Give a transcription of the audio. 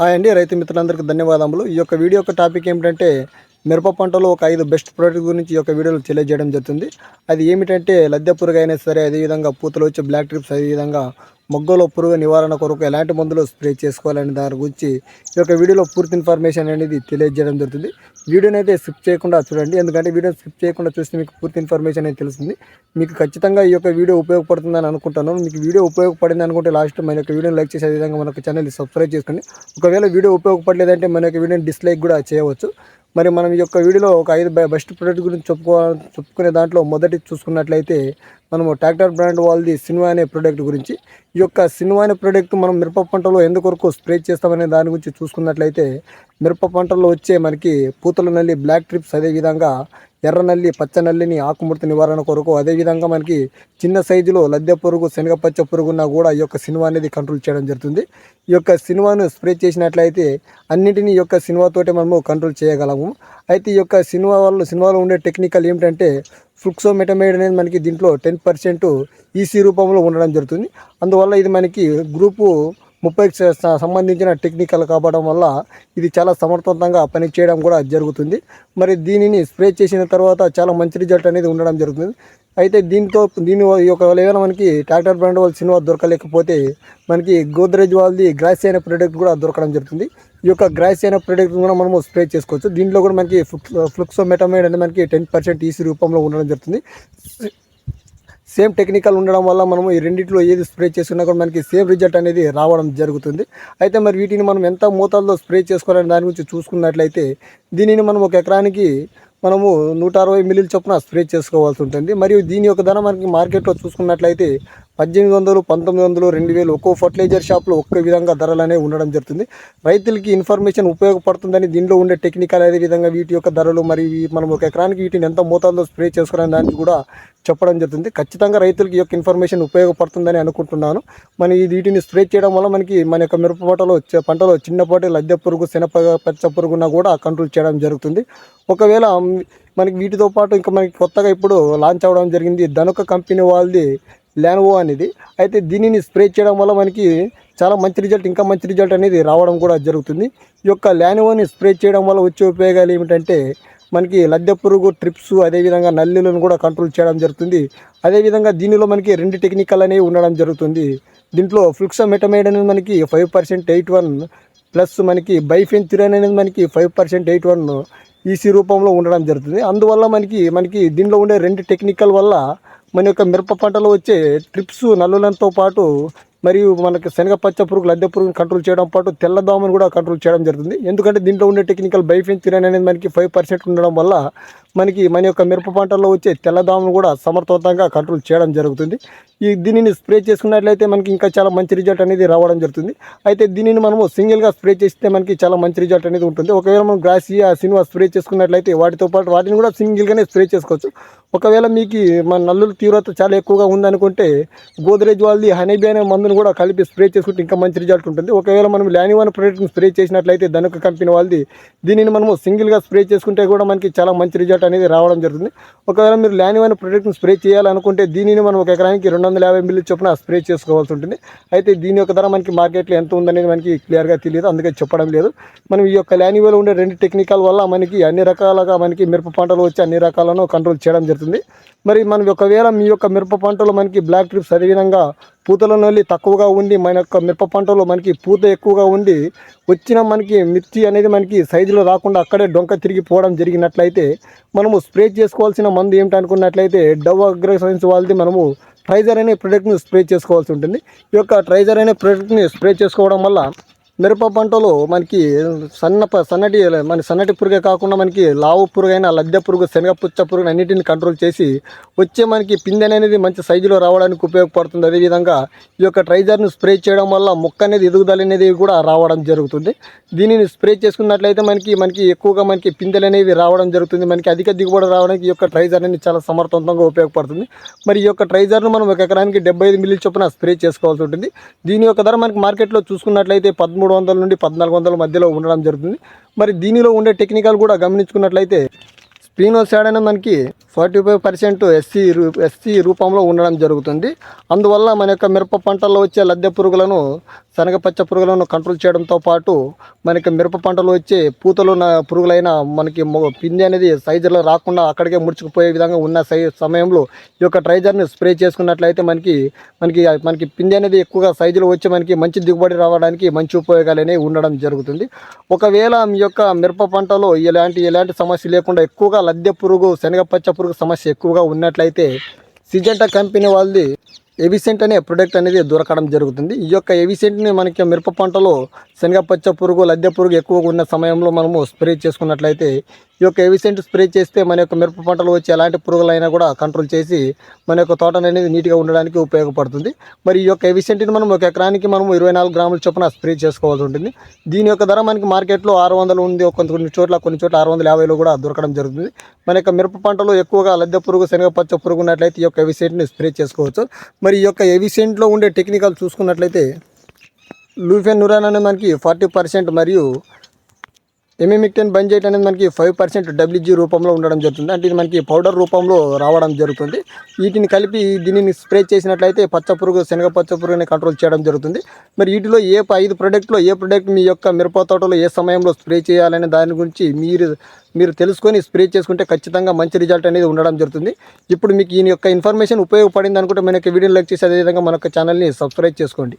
Hi అండి, రైతు మిత్రులందరికీ ధన్యవాదములు. ఈ యొక్క వీడియో యొక్క టాపిక్ ఏమిటంటే మిరప పంటలో ఒక 5 బెస్ట్ ప్రోడక్ట్ గురించి ఈ యొక్క వీడియోలో తెలియజేయడం జరుగుతుంది. అది ఏమిటంటే లద్దె పురుగు అయినా సరే, అదేవిధంగా పూతలు వచ్చే బ్లాక్ ట్రిప్స్, అదేవిధంగా మొగ్గలో పురుగు నివారణ కొరకు ఎలాంటి మందులు స్ప్రే చేసుకోవాలనే దాని గురించి ఈ యొక్క వీడియోలో పూర్తి ఇన్ఫర్మేషన్ అనేది తెలియజేయడం జరుగుతుంది. వీడియోని అయితే స్కిప్ చేయకుండా చూడండి, ఎందుకంటే వీడియో స్కిప్ చేయకుండా చూస్తే మీకు పూర్తి ఇన్ఫర్మేషన్ అనేది తెలుస్తుంది. మీకు ఖచ్చితంగా ఈ యొక్క వీడియో ఉపయోగపడుతుందని అనుకుంటున్నాను. మీకు వీడియో ఉపయోగపడింది అనుకుంటే లాస్ట్ మన యొక్క వీడియోని లైక్ చేసే విధంగా మన ఛానల్ని సబ్స్క్రైబ్ చేసుకోండి. ఒకవేళ వీడియో ఉపయోగపడలేదంటే మన యొక్క వీడియోని డిస్లైక్ కూడా చేయవచ్చు. మరి మనం ఈ యొక్క వీడియోలో ఒక 5 బెస్ట్ ప్రోడక్ట్ గురించి చెప్పుకునే దాంట్లో మొదటి చూసుకున్నట్లయితే మనము ట్రాక్టర్ బ్రాండ్ వాళ్ళది సిన్వా అనే ప్రోడక్ట్ గురించి. ఈ యొక్క సిన్వా అనే ప్రోడక్ట్ మనం మిరప పంటలో ఎందుకొరకు స్ప్రే చేస్తామనే దాని గురించి చూసుకున్నట్లయితే మిరప పంటల్లో వచ్చే మనకి పూతల నల్లి, బ్లాక్ ట్రిప్స్, అదేవిధంగా ఎర్ర నల్లి, పచ్చ నల్లిని, ఆకుముడత నివారణ కొరకు, అదేవిధంగా మనకి చిన్న సైజులో లద్దె పురుగు, శనగపచ్చ పురుగున్నా కూడా ఈ యొక్క సిన్వా అనేది కంట్రోల్ చేయడం జరుగుతుంది. ఈ యొక్క సిన్వాను స్ప్రే చేసినట్లయితే అన్నింటినీ ఈ యొక్క సిన్వాతోటే మనము కంట్రోల్ చేయగలము. అయితే ఈ యొక్క సిన్వాలో ఉండే టెక్నికల్ ఏమిటంటే ఫ్లుక్సోమెటమైడ్ అనేది మనకి దీంట్లో 10% ఈసీ రూపంలో ఉండడం జరుగుతుంది. అందువల్ల ఇది మనకి గ్రూపు 30కి సంబంధించిన టెక్నికల్ కావడం వల్ల ఇది చాలా సమర్థవంతంగా పనిచేయడం కూడా జరుగుతుంది. మరి దీనిని స్ప్రే చేసిన తర్వాత చాలా మంచి రిజల్ట్ అనేది ఉండడం జరుగుతుంది. అయితే దీని ఒకవేళ మనకి ట్రాక్టర్ బ్రాండ్ వాళ్ళ సిన్వా దొరకలేకపోతే మనకి గోద్రేజ్ వాళ్ళది గ్రాసి అనే ప్రోడక్ట్ కూడా దొరకడం జరుగుతుంది. ఈ యొక్క గ్రాసి అనే ప్రోడక్ట్ కూడా మనము స్ప్రే చేసుకోవచ్చు. దీంట్లో కూడా మనకి ఫ్లుక్సోమెటమైడ్ అనేది మనకి 10% ఈసీ రూపంలో ఉండడం జరుగుతుంది. సేమ్ టెక్నికల్ ఉండడం వల్ల మనము ఈ రెండింటిలో ఏది స్ప్రే చేసుకున్నా కూడా మనకి సేమ్ రిజల్ట్ అనేది రావడం జరుగుతుంది. అయితే మరి వీటిని మనం ఎంత మోతాదులో స్ప్రే చేసుకోవాలనే దాని గురించి చూసుకున్నట్లయితే దీనిని మనం ఒక ఎకరానికి మనము 160 మిల్లీల చొప్పున స్ప్రే చేసుకోవాల్సి ఉంటుంది. మరియు దీని యొక్క ధర మనకి మార్కెట్లో చూసుకున్నట్లయితే 1800, 1900, 2000 ఒక్కో ఫర్టిలైజర్ షాప్లో ఒక్క విధంగా ధరలు అనేవి ఉండడం జరుగుతుంది. రైతులకి ఇన్ఫర్మేషన్ ఉపయోగపడుతుందని దీనిలో ఉండే టెక్నికల్, అదేవిధంగా వీటి యొక్క ధరలు, మరియు మనం ఒక ఎకరానికి వీటిని ఎంత మోతాదులో స్ప్రే చేసుకోవాలని దానికి కూడా చెప్పడం జరుగుతుంది. ఖచ్చితంగా రైతులకి ఈ యొక్క ఇన్ఫర్మేషన్ ఉపయోగపడుతుందని అనుకుంటున్నాను. వీటిని స్ప్రే చేయడం వల్ల మనకి మన యొక్క మిరప పంటలో చిన్నపాటి లద్దె పురుగు, పచ్చ పురుగున కూడా కంట్రోల్ చేయడం జరుగుతుంది. ఒకవేళ మనకి వీటితో పాటు ఇంకా మనకి కొత్తగా ఇప్పుడు లాంచ్ అవ్వడం జరిగింది ధనుక కంపెనీ వాళ్ళది లాన్వో అనేది. అయితే దీనిని స్ప్రే చేయడం వల్ల మనకి చాలా మంచి రిజల్ట్, ఇంకా మంచి రిజల్ట్ అనేది రావడం కూడా జరుగుతుంది. ఈ యొక్క లాన్వోని స్ప్రే చేయడం వల్ల వచ్చే ఉపయోగాలు ఏమిటంటే మనకి లద్దె పురుగు, ట్రిప్స్, అదేవిధంగా నల్లులను కూడా కంట్రోల్ చేయడం జరుగుతుంది. అదేవిధంగా దీనిలో మనకి 2 టెక్నికల్ అనేవి ఉండడం జరుగుతుంది. దీంట్లో ఫ్లుక్సోమెటమైడ్ అనేది మనకి 5% 81 ప్లస్ మనకి బైఫెన్థ్యూరైన్ అనేది మనకి 5% 81 ఈసీ రూపంలో ఉండడం జరుగుతుంది. అందువల్ల మనకి దీనిలో ఉండే 2 టెక్నికల్ వల్ల మన యొక్క మిరప పంటలో వచ్చే ట్రిప్స్, నల్లులతో పాటు మరియు మనకి శనగపచ్చ పురుగు, లద్దె పురుగును కంట్రోల్ చేయడం పాటు తెల్లదోమను కూడా కంట్రోల్ చేయడం జరుగుతుంది. ఎందుకంటే దీంట్లో ఉండే టెక్నికల్ బైఫెన్థ్యూరైన్ అనేది మనకి 5% ఉండడం వల్ల మనకి మన యొక్క మిరప పంటల్లో వచ్చే తెల్లదోమను కూడా సమర్థవంతంగా కంట్రోల్ చేయడం జరుగుతుంది. దీనిని స్ప్రే చేసుకున్నట్లయితే మనకి ఇంకా చాలా మంచి రిజల్ట్ అనేది రావడం జరుగుతుంది. అయితే దీనిని మనము సింగిల్గా స్ప్రే చేస్తే మనకి చాలా మంచి రిజల్ట్ అనేది ఉంటుంది. ఒకవేళ మనం గ్రాసియా, సిన్వా స్ప్రే చేసుకున్నట్లయితే వాటితో పాటు వాటిని కూడా సింగిల్గానే స్ప్రే చేసుకోవచ్చు. ఒకవేళ మీకు మన నల్లుల తీవ్రత చాలా ఎక్కువగా ఉందనుకుంటే గోద్రేజ్ వాళ్ళది హనీబీ అనే మందును కూడా కలిపి స్ప్రే చేసుకుంటే ఇంకా మంచి రిజల్ట్ ఉంటుంది. ఒకవేళ మనం లాన్వో అనే ప్రోడక్ట్ని స్ప్రే చేసినట్లయితే ధనుక కంపెనీ వాళ్ళది దీనిని మనము సింగిల్గా స్ప్రే చేసుకుంటే కూడా మనకి చాలా మంచి రిజల్ట్ అనేది రావడం జరుగుతుంది. ఒకవేళ మీరు లాన్వో అనే ప్రోడక్ట్ని స్ప్రే చేయాలనుకుంటే దీనిని మనం ఒక ఎకరానికి 250 మిల్లీ చొప్పున స్ప్రే చేసుకోవాల్సి ఉంటుంది. అయితే దీని యొక్క ధర మనకి మార్కెట్లో ఎంత ఉందనేది మనకి క్లియర్గా తెలియదు, అందుకే చెప్పడం లేదు. మనం ఈ యొక్క లాన్వోలో ఉండే 2 టెక్నికల్ వల్ల మనకి అన్ని రకాలుగా మనకి మిరప పంటలు వచ్చి అన్ని రకాలను కంట్రోల్ చేయడం జరుగుతుంది. మరి మనం ఒకవేళ మీ యొక్క మిరప పంటలో మనకి బ్లాక్ ట్రిప్స్, అదేవిధంగా పూతల నల్లి తక్కువగా ఉండి మన యొక్క మిరప పంటలో మనకి పూత ఎక్కువగా ఉండి వచ్చిన మనకి మిర్చి అనేది మనకి సైజులో రాకుండా అక్కడే డొంక తిరిగిపోవడం జరిగినట్లయితే మనము స్ప్రే చేసుకోవాల్సిన మందు ఏమిటనుకున్నట్లయితే డవ్ అగ్రోసైన్స్ వాళ్ళది మనము ట్రైజర్ అనే ప్రోడక్ట్ని స్ప్రే చేసుకోవాల్సి ఉంటుంది. ఈ యొక్క ట్రైజర్ అనే ప్రోడక్ట్ని స్ప్రే చేసుకోవడం వల్ల మిరప పంటలో మనకి సన్నటి పురుగే కాకుండా మనకి లావు పురుగైన లద్దె పురుగు, శనగపుచ్చ పురుగు అన్నిటిని కంట్రోల్ చేసి వచ్చే మనకి పిందె అనేది మంచి సైజులో రావడానికి ఉపయోగపడుతుంది. అదేవిధంగా ఈ యొక్క ట్రైజర్ను స్ప్రే చేయడం వల్ల మొక్క అనేది ఎదుగుదల అనేది కూడా రావడం జరుగుతుంది. దీనిని స్ప్రే చేసుకున్నట్లయితే మనకి ఎక్కువగా మనకి పిందెలు అనేవి రావడం జరుగుతుంది. మనకి అధిక దిగుబడి రావడానికి ఈ యొక్క ట్రైజర్ అనేది చాలా సమర్థవంతంగా ఉపయోగపడుతుంది. మరి ఈ యొక్క ట్రైజర్ను మనం ఒక ఎకరానికి 75 మిల్లీ చొప్పున స్ప్రే చేసుకోవాల్సి ఉంటుంది. దీని యొక్క ధర మనకి మార్కెట్లో చూసుకున్నట్లయితే 1300 నుండి 1400 మధ్యలో ఉండడం జరుగుతుంది. మరి దీనిలో ఉండే టెక్నికల్ కూడా గమనించుకున్నట్లయితే స్పినోసాడ్ అనేది మనకి 45% ఎస్సీ రూపంలో ఉండడం జరుగుతుంది. అందువల్ల మన యొక్క మిరప పంటల్లో వచ్చే లద్దె పురుగులను, శనగపచ్చ పురుగులను కంట్రోల్ చేయడంతో పాటు మనకి మిరప పంటలో వచ్చే పూతలు పురుగులైన మనకి పిండి అనేది సైజులో రాకుండా అక్కడికే ముడుచుకుపోయే విధంగా ఉన్న సమయంలో ఈ యొక్క ట్రైజర్ని స్ప్రే చేసుకున్నట్లయితే మనకి పిండి అనేది ఎక్కువగా సైజులో వచ్చి మనకి మంచి దిగుబడి రావడానికి మంచి ఉపయోగాలు అనేవి ఉండడం జరుగుతుంది. ఒకవేళ మీ యొక్క మిరప పంటలో ఎలాంటి సమస్య లేకుండా ఎక్కువగా లద్దె పురుగు, శనగపచ్చ పురుగు సమస్య ఎక్కువగా ఉన్నట్లయితే సిజెంటా కంపెనీ వాళ్ళది ఎవిసెంట్ అనే ప్రొడక్ట్ అనేది దొరకడం జరుగుతుంది. ఈ యొక్క ఎవిసెంట్ని మనకి మిరప పంటలో శనగపచ్చ పురుగు, లద్దె పురుగు ఎక్కువగా ఉన్న సమయంలో మనము స్ప్రే చేసుకున్నట్లయితే ఈ యొక్క ఎవిసెంట్ స్ప్రే చేస్తే మన యొక్క మిరప పంటలో వచ్చి ఎలాంటి పురుగులైనా కూడా కంట్రోల్ చేసి మన యొక్క తోటను అనేది నీట్గా ఉండడానికి ఉపయోగపడుతుంది. మరి ఈ యొక్క ఎవిసెంట్ని మనం ఒక ఎకరానికి మనము 24 గ్రాముల చొప్పున స్ప్రే చేసుకోవాల్సి ఉంటుంది. దీని యొక్క ధర మనకి మార్కెట్లో 600 ఉంది, కొన్ని చోట్ల 650లో కూడా దొరకడం జరుగుతుంది. మన యొక్క మిరప పంటలో ఎక్కువగా లద్దె పురుగు, శనగపచ్చ పురుగు ఉన్నట్లయితే ఈ యొక్క ఎవిసెంట్ని స్ప్రే చేసుకోవచ్చు. మరి ఈ యొక్క ఎవిసెంట్లో ఉండే టెక్నికల్ చూసుకున్నట్లయితే లూఫెన్యూరాన్ అనేది మనకి 40% మరియు ఎమిమిక్టెన్ బెంజైట్ అనేది మనకి 5% WG రూపంలో ఉండడం జరుగుతుంది. అంటే ఇది మనకి పౌడర్ రూపంలో రావడం జరుగుతుంది. వీటిని కలిపి దీనిని స్ప్రే చేసినట్లయితే పచ్చ పురుగు, శనగపచ్చ పురుగుని కంట్రోల్ చేయడం జరుగుతుంది. మరి వీటిలో 5 ప్రోడక్ట్లో ఏ ప్రోడక్ట్ మీ యొక్క మిరప తోటలో ఏ సమయంలో స్ప్రే చేయాలనే దాని గురించి మీరు తెలుసుకొని స్ప్రే చేసుకుంటే ఖచ్చితంగా మంచి రిజల్ట్ అనేది ఉండడం జరుగుతుంది. ఇప్పుడు మీకు ఈ యొక్క ఇన్ఫర్మేషన్ ఉపయోగపడింది అనుకుంటే మన యొక్క వీడియోని లైక్ చేసి అదేవిధంగా మన యొక్క ఛానల్ని సబ్స్క్రైబ్ చేసుకోండి.